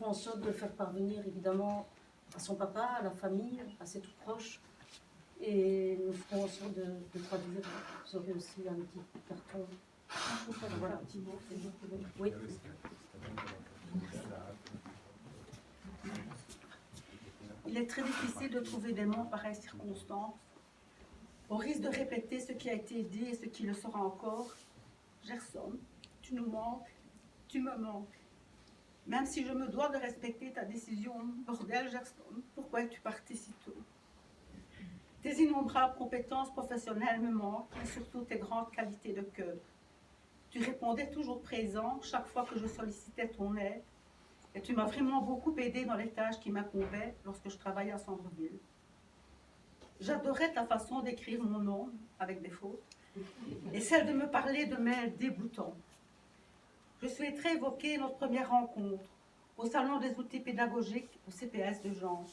en sorte de le faire parvenir évidemment à son papa, à la famille, à ses tout proches. Et nous ferons en sorte de traduire. Vous aurez aussi un petit carton. Voilà, un petit mot. Oui. Il est très difficile de trouver des mots en pareille circonstance. Au risque de répéter ce qui a été dit et ce qui le sera encore, Gerson, tu nous manques, tu me manques. Même si je me dois de respecter ta décision, bordel, Gerson, pourquoi es-tu parti si tôt? Tes innombrables compétences professionnelles me manquent, mais surtout tes grandes qualités de cœur. Tu répondais toujours présent chaque fois que je sollicitais ton aide, et tu m'as vraiment beaucoup aidé dans les tâches qui m'incombaient lorsque je travaillais à Centreville. J'adorais ta façon d'écrire mon nom, avec des fautes, et celle de me parler de mails dégoûtants. Je souhaiterais évoquer notre première rencontre au Salon des outils pédagogiques au CPS de Jean.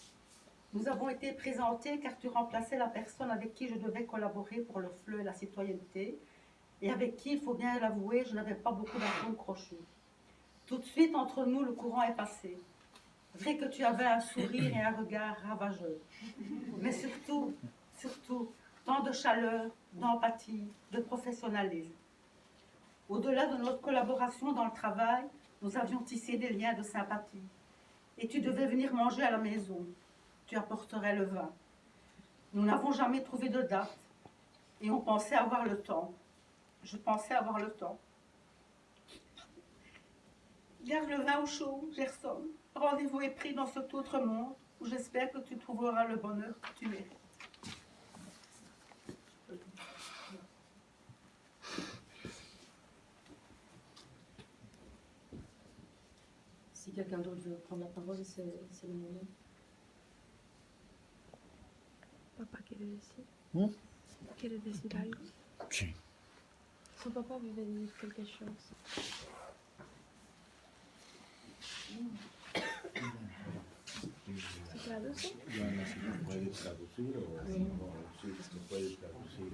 Nous avons été présentés car tu remplaçais la personne avec qui je devais collaborer pour le FLE et la citoyenneté, et avec qui, il faut bien l'avouer, je n'avais pas beaucoup d'atomes crochus. Tout de suite, entre nous, le courant est passé. Vrai que tu avais un sourire et un regard ravageur, mais surtout, tant de chaleur, d'empathie, de professionnalisme. Au-delà de notre collaboration dans le travail, nous avions tissé des liens de sympathie. Et tu devais venir manger à la maison. Tu apporterais le vin. Nous n'avons jamais trouvé de date et on pensait avoir le temps. Je pensais avoir le temps. Garde le vin au chaud, Gerson. Rendez-vous est pris dans cet autre monde où j'espère que tu trouveras le bonheur que tu mérites. Si quelqu'un d'autre veut prendre la parole, c'est le moment. Papá quiere decir. ¿Mm? ¿Quiere decir algo? Sí. Son papá veut dire quelque chose. ¿Se traduce? Yo no sé si puede traducir o si se puede traducir.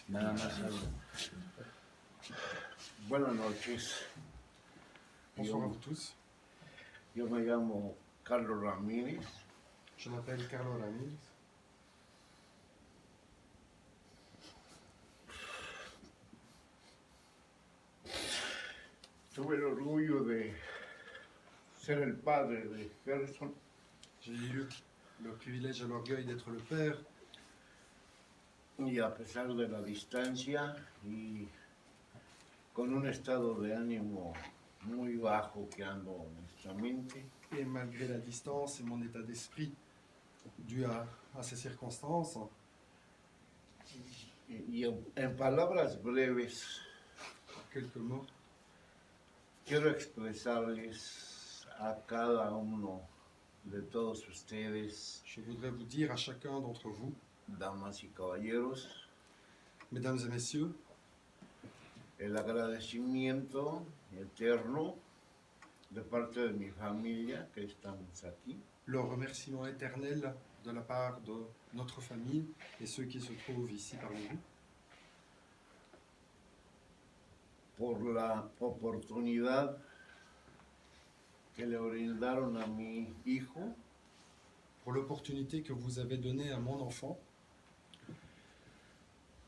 Nada más algo. Buenas noches. Bonsoir à vous tous. Yo me llamo Carlos Ramírez. Je m'appelle Carlo Ramírez. Tuve el orgullo de ser el padre de Gerson. J'ai eu le privilège et l'orgueil d'être le père, Y a pesar de la distancia y con un estado de ánimo muy bajo que ando honestamente, et malgré la distance et mon état d'esprit dû à ces circonstances, y en palabras breves en quelques mots, quiero expresarles a cada uno de todos ustedes, je voudrais vous dire à chacun d'entre vous, damas y caballeros, mesdames et messieurs, el agradecimiento eterno de parte de mi familia que estamos aquí, le remerciement éternel de la part de notre famille et ceux qui se trouvent ici parmi vous, por la oportunidad que le brindaron a mi hijo pour l'opportunité que vous avez donnée à mon enfant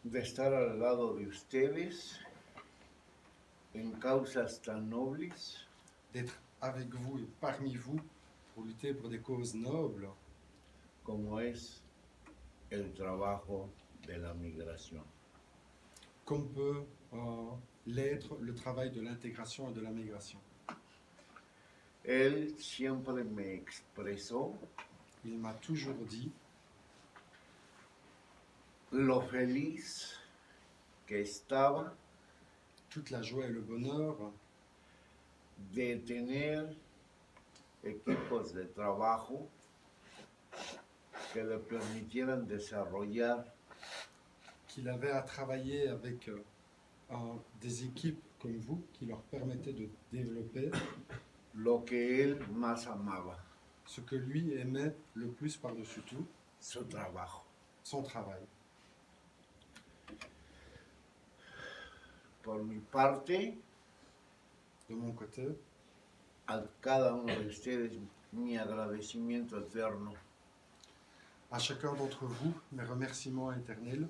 de estar al lado de ustedes en causas tan nobles d'être avec vous et parmi vous pour lutter pour des causes nobles como es el trabajo de la migración. comme peut l'être le travail de l'intégration et de la migration. Él siempre me expresó Il m'a toujours dit lo feliz que estaba toute la joie et le bonheur de tener equipos de trabajo que le permitieran desarrollar qu'il avait à travailler avec des équipes comme vous qui leur permettaient de développer lo que él más amaba, ce que lui aimait le plus par-dessus tout, su trabajo. son travail. Por mi parte, De de mon côté, a cada uno de ustedes mi agradecimiento eterno. à chacun d'entre vous, mes remerciements éternels.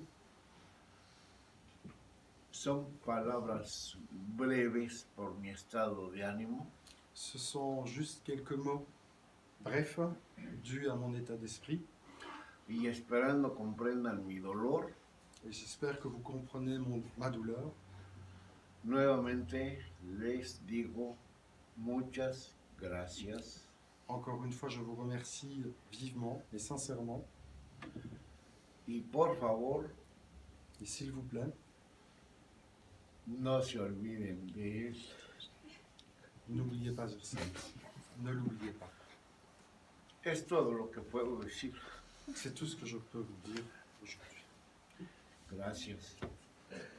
Son palabras breves por mi estado de ánimo, Ce sont juste quelques mots brefs, dus à mon état d'esprit, y esperando comprendan mi dolor. et j'espère que vous comprenez ma douleur. Nuevamente les digo muchas gracias. Encore une fois, je vous remercie vivement et sincèrement. Y por favor, Et s'il vous plaît, no se olviden de él. n'oubliez pas ça. Ne l'oubliez pas. Es todo lo que puedo decir. C'est tout ce que je peux vous dire aujourd'hui. Gracias.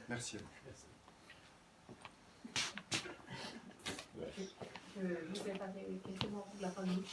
Merci à vous. Je vous ai parlé quelques mots pour la famille.